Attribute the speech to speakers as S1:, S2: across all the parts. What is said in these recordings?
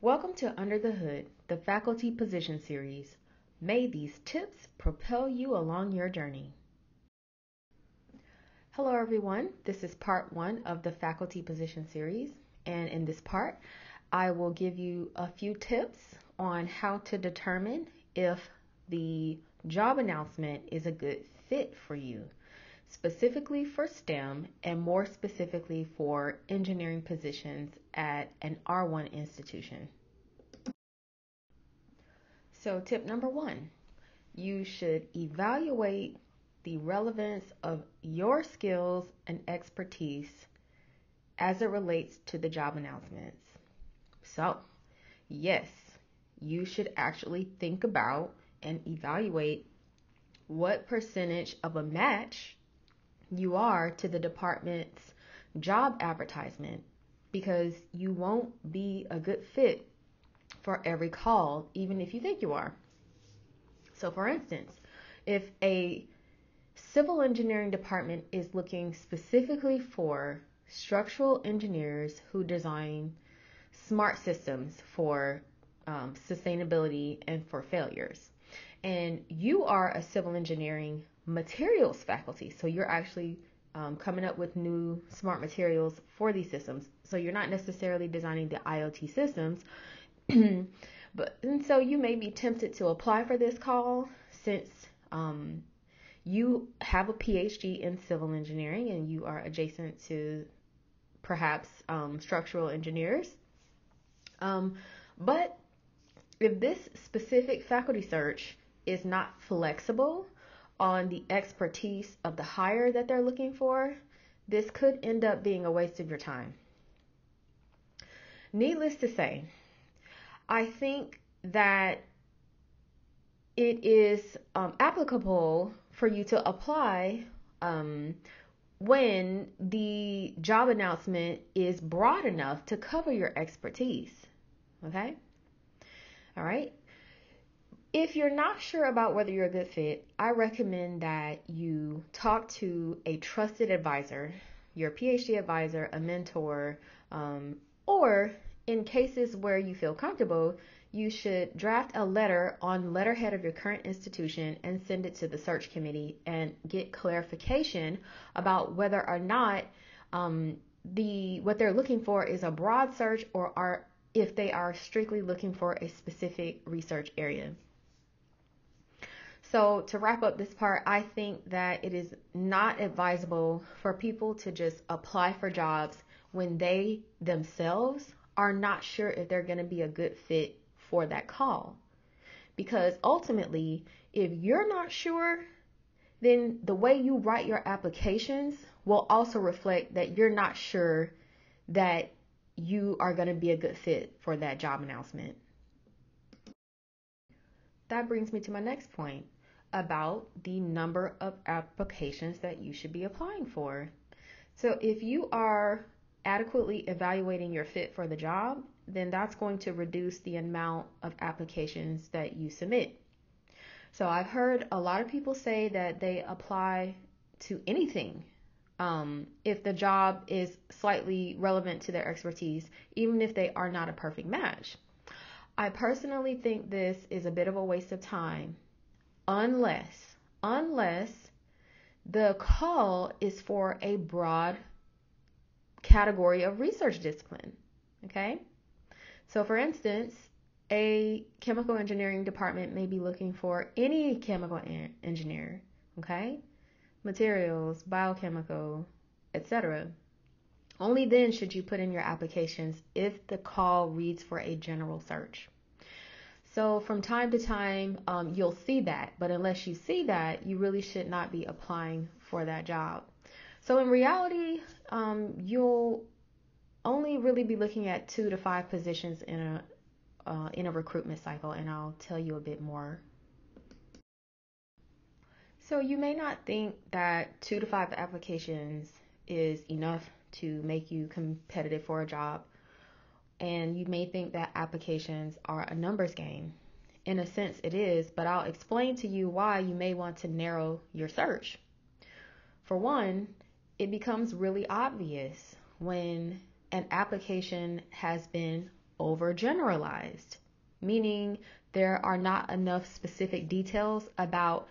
S1: Welcome to Under the Hood, the Faculty Position Series. May these tips propel you along your journey. Hello, everyone. This is part one of the Faculty Position Series. And in this part, I will give you a few tips on how to determine if the job announcement is a good fit for you, specifically for STEM and more specifically for engineering positions at an R1 institution. So tip number one, you should evaluate the relevance of your skills and expertise as it relates to the job announcements. So, yes, you should actually think about and evaluate what percentage of a match you are to the department's job advertisement, because you won't be a good fit for every call, even if you think you are. So for instance, if a civil engineering department is looking specifically for structural engineers who design smart systems for sustainability and for failures, and you are a civil engineering materials faculty, so you're actually coming up with new smart materials for these systems. So you're not necessarily designing the IoT systems, and so you may be tempted to apply for this call since you have a PhD in civil engineering and you are adjacent to perhaps structural engineers. But if this specific faculty search is not flexible on the expertise of the hire that they're looking for, this could end up being a waste of your time. Needless to say, I think that it is applicable for you to apply when the job announcement is broad enough to cover your expertise. Okay? All right. If you're not sure about whether you're a good fit, I recommend that you talk to a trusted advisor, your PhD advisor, a mentor, or in cases where you feel comfortable, you should draft a letter on letterhead of your current institution and send it to the search committee and get clarification about whether or not what they're looking for is a broad search or if they are strictly looking for a specific research area. So to wrap up this part, I think that it is not advisable for people to just apply for jobs when they themselves are not sure if they're going to be a good fit for that call. Because ultimately, if you're not sure, then the way you write your applications will also reflect that you're not sure that you are going to be a good fit for that job announcement. That brings me to my next point about the number of applications that you should be applying for. So if you are adequately evaluating your fit for the job, then that's going to reduce the amount of applications that you submit. So I've heard a lot of people say that they apply to anything if the job is slightly relevant to their expertise, even if they are not a perfect match. I personally think this is a bit of a waste of time unless the call is for a broad category of research discipline. Okay? So for instance, a chemical engineering department may be looking for any chemical engineer, okay? Materials, biochemical, etc. Only then should you put in your applications if the call reads for a general search. So from time to time, you'll see that, but unless you see that, you really should not be applying for that job. So in reality, you'll only really be looking at 2 to 5 positions in a recruitment cycle, and I'll tell you a bit more. So you may not think that 2 to 5 applications is enough to make you competitive for a job, and you may think that applications are a numbers game. In a sense, it is, but I'll explain to you why you may want to narrow your search. For one, it becomes really obvious when an application has been overgeneralized, meaning there are not enough specific details about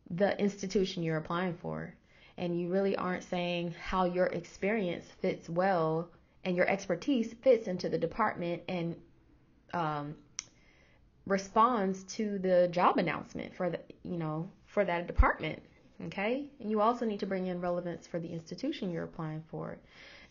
S1: the institution you're applying for. And you really aren't saying how your experience fits well and your expertise fits into the department and responds to the job announcement for for that department. Okay. And you also need to bring in relevance for the institution you're applying for.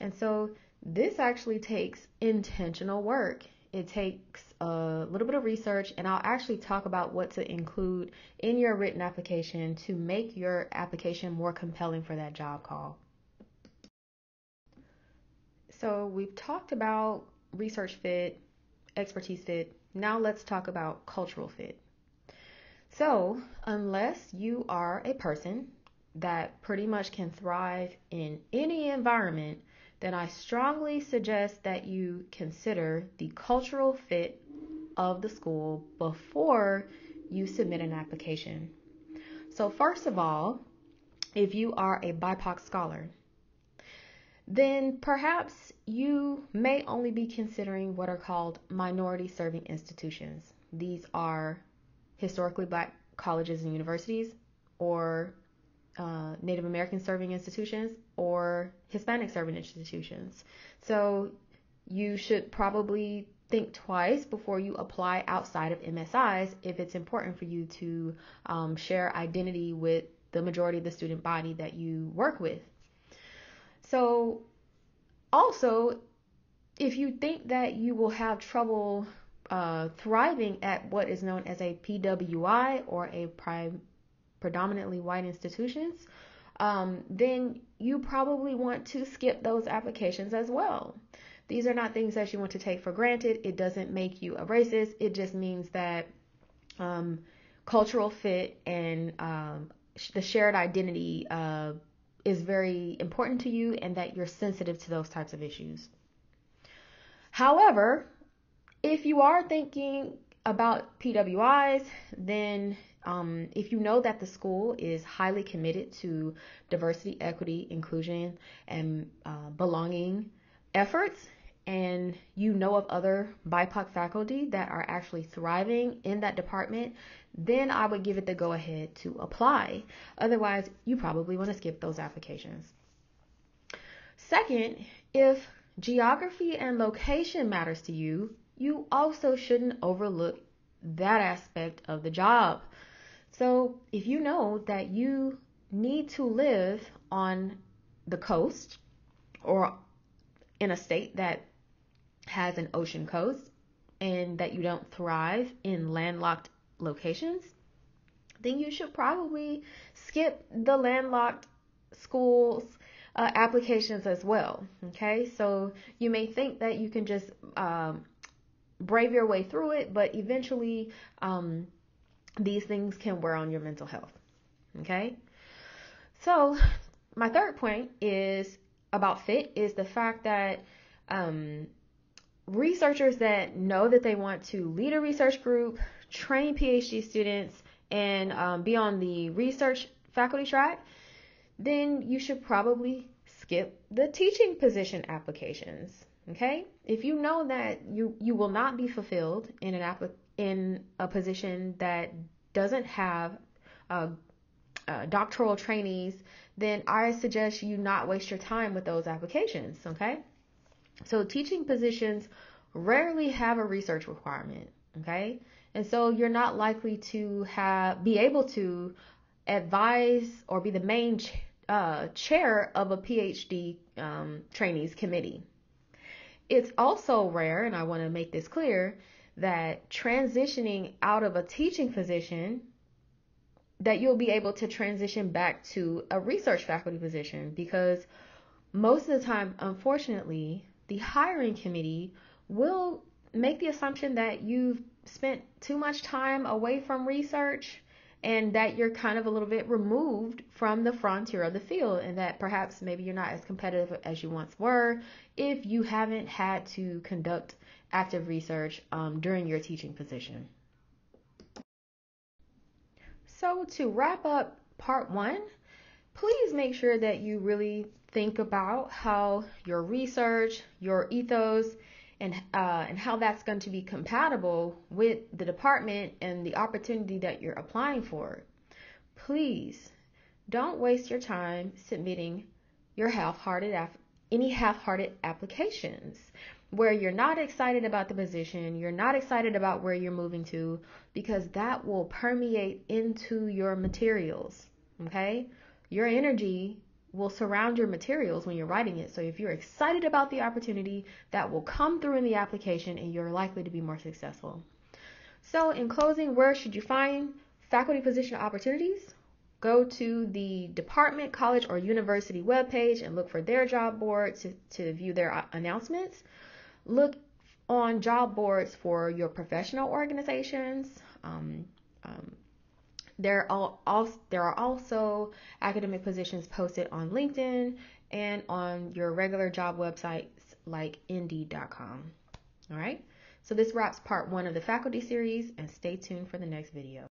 S1: And so this actually takes intentional work. It takes a little bit of research, and I'll actually talk about what to include in your written application to make your application more compelling for that job call. So we've talked about research fit, expertise fit. Now let's talk about cultural fit. So unless you are a person that pretty much can thrive in any environment, then I strongly suggest that you consider the cultural fit of the school before you submit an application. So first of all, if you are a BIPOC scholar, then perhaps you may only be considering what are called minority serving institutions. These are historically Black colleges and universities, or Native American serving institutions, or Hispanic serving institutions. So you should probably think twice before you apply outside of MSIs if it's important for you to share identity with the majority of the student body that you work with. So also, if you think that you will have trouble thriving at what is known as a PWI, or a predominantly white institutions, then you probably want to skip those applications as well. These are not things that you want to take for granted. It doesn't make you a racist. It just means that cultural fit and the shared identity is very important to you, and that you're sensitive to those types of issues. However, if you are thinking about PWIs, then if you know that the school is highly committed to diversity, equity, inclusion, and belonging efforts, and you know of other BIPOC faculty that are actually thriving in that department, then I would give it the go ahead to apply. Otherwise, you probably want to skip those applications. Second, if geography and location matters to you, you also shouldn't overlook that aspect of the job. So if you know that you need to live on the coast, or in a state that has an ocean coast, and that you don't thrive in landlocked locations, then you should probably skip the landlocked schools applications as well. Okay, so you may think that you can just brave your way through it, but eventually these things can wear on your mental health. Okay, so my third point is about fit is the fact that researchers that know that they want to lead a research group, train PhD students, and be on the research faculty track, then you should probably skip the teaching position applications. Okay, if you know that you will not be fulfilled in a position that doesn't have doctoral trainees, then I suggest you not waste your time with those applications. Okay, so teaching positions rarely have a research requirement. Okay, and so you're not likely to be able to advise or be the main chair of a PhD trainees committee. It's also rare, and I want to make this clear, that transitioning out of a teaching position, that you'll be able to transition back to a research faculty position, because most of the time, unfortunately, the hiring committee will make the assumption that you've spent too much time away from research, and that you're kind of a little bit removed from the frontier of the field, and that perhaps maybe you're not as competitive as you once were if you haven't had to conduct active research during your teaching position. So to wrap up part one, please make sure that you really think about how your research, your ethos, and how that's going to be compatible with the department and the opportunity that you're applying for. Please don't waste your time submitting your any half-hearted applications where you're not excited about the position, you're not excited about where you're moving to, because that will permeate into your materials. Okay? Your energy will surround your materials when you're writing it. So if you're excited about the opportunity, that will come through in the application and you're likely to be more successful. So in closing, where should you find faculty position opportunities? Go to the department, college, or university webpage and look for their job board to view their announcements. Look on job boards for your professional organizations. There are also academic positions posted on LinkedIn and on your regular job websites like Indeed.com. All right. So this wraps part 1 of the faculty series, and stay tuned for the next video.